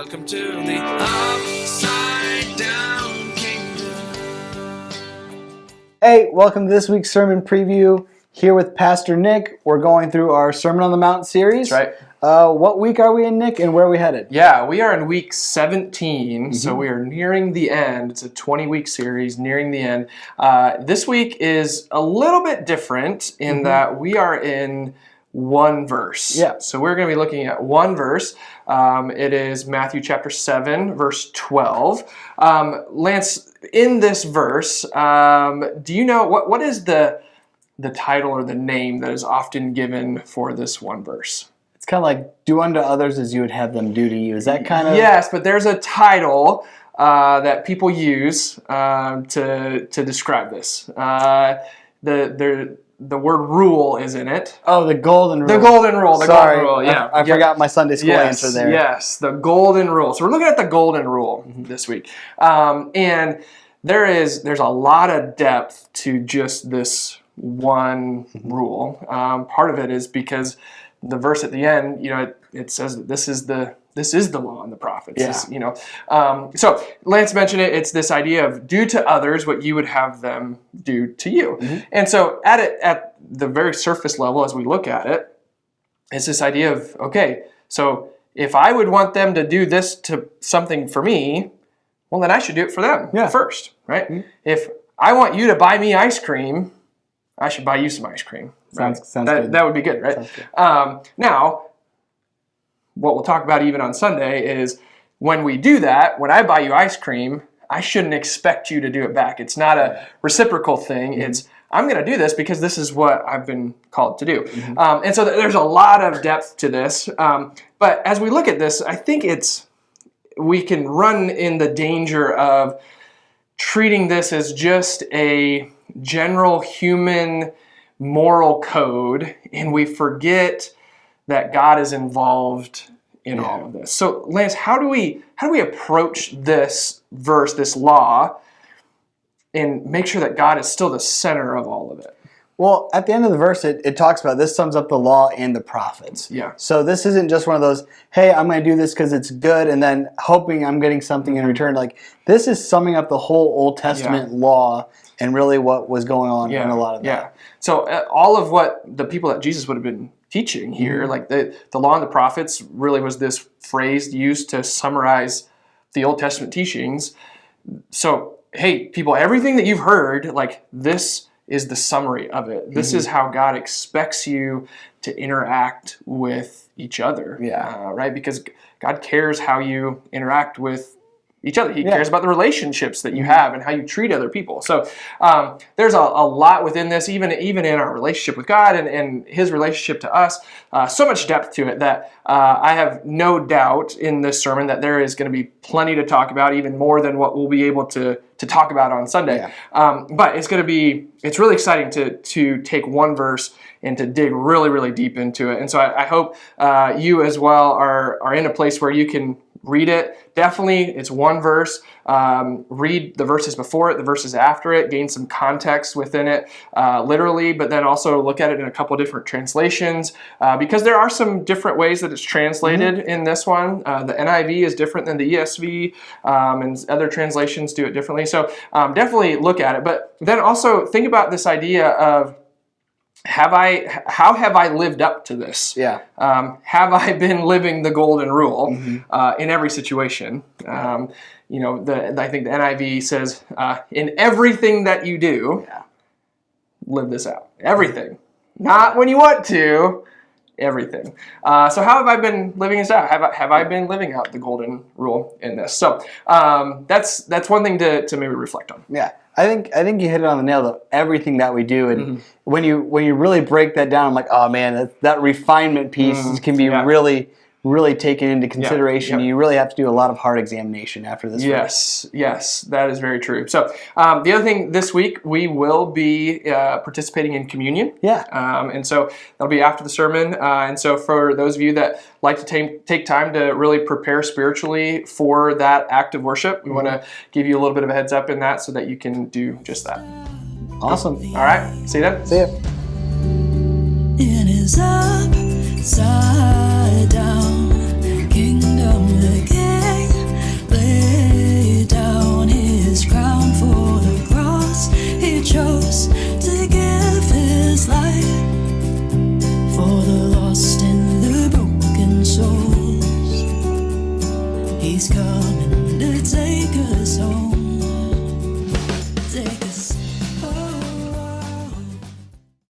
Welcome to the Upside Down Kingdom. Hey, welcome to this week's sermon preview. Here with Pastor Nick. We're going through our Sermon on the Mount series. That's right. What week are we in, Nick, and where are we headed? Yeah, we are in week 17, so we are nearing the end. It's a 20-week series, nearing the end. This week is a little bit different in that we are in one verse. Yeah. So we're going to be looking at one verse. It is Matthew chapter 7, verse 12. Lance, in this verse, do you know what is the title or the name that is often given for this one verse? It's kind of like, do unto others as you would have them do to you. Is that kind of... Yes, but there's a title that people use to describe this. The word rule is in it. Oh, the golden rule. The golden rule. Sorry, golden rule. Yeah, I forgot my Sunday school answer there. Yes, the golden rule. So we're looking at the golden rule this week, and there's a lot of depth to just this one rule. Part of it is because the verse at the end, it says that this is the law and the prophets. Yeah. So Lance mentioned it. It's this idea of do to others what you would have them do to you. And so at the very surface level, as we look at it, it's this idea of, okay, so if I would want them to do this to something for me, well, then I should do it for them first, right? If I want you to buy me ice cream, I should buy you some ice cream. Right? Sounds good. That would be good, right? Now, what we'll talk about even on Sunday is when we do that, when I buy you ice cream, I shouldn't expect you to do it back. It's not a reciprocal thing. It's, I'm going to do this because this is what I've been called to do. And so there's a lot of depth to this. But as we look at this, I think we can run in the danger of treating this as just a general human moral code, and we forget that God is involved in all of this. So, Lance, how do we approach this verse, this law, and make sure that God is still the center of all of it? Well, at the end of the verse, it talks about, this sums up the law and the prophets. Yeah. So this isn't just one of those, hey, I'm going to do this because it's good, and then hoping I'm getting something in return. Like, this is summing up the whole Old Testament law and really what was going on in a lot of that. Yeah. So all of what the people that Jesus would have been teaching here, like the law and the prophets really was this phrase used to summarize the Old Testament teachings. So, hey, people, everything that you've heard, like, this is the summary of it. This is how God expects you to interact with each other, right? Because God cares how you interact with each other. He cares about the relationships that you have and how you treat other people. So there's a lot within this, even in our relationship with God and His relationship to us. So much depth to it that I have no doubt in this sermon that there is going to be plenty to talk about, even more than what we'll be able to talk about on Sunday. But it's really exciting to take one verse and to dig really, really deep into it. And so I hope you as well are in a place where you can read it. Definitely, it's one verse. Read the verses before it, the verses after it, gain some context within it, literally, but then also look at it in a couple different translations, because there are some different ways that it's translated in this one. The NIV is different than the ESV, and other translations do it differently. So definitely look at it, but then also think about this idea of, how have I lived up to this? Have I been living the golden rule in every situation? I think the NIV says, in everything that you do, live this out. Everything. Not when you want to, everything. So how have I been living this out? Have I been living out the golden rule in this? So that's one thing to maybe reflect on. Yeah. I think you hit it on the nail, though. Everything that we do, and when you really break that down, I'm like, oh man, that refinement piece can be really, really taken into consideration. You really have to do a lot of heart examination after this. Yes, that is very true. So the other thing, this week we will be participating in communion. And so that'll be after the sermon. And so for those of you that like to take time to really prepare spiritually for that act of worship, we want to give you a little bit of a heads up in that so that you can do just that. Awesome. All right. See you then. See ya. In His upside down kingdom, the king Jesus to give his life for the lost and the broken souls. He's coming to take us home. Take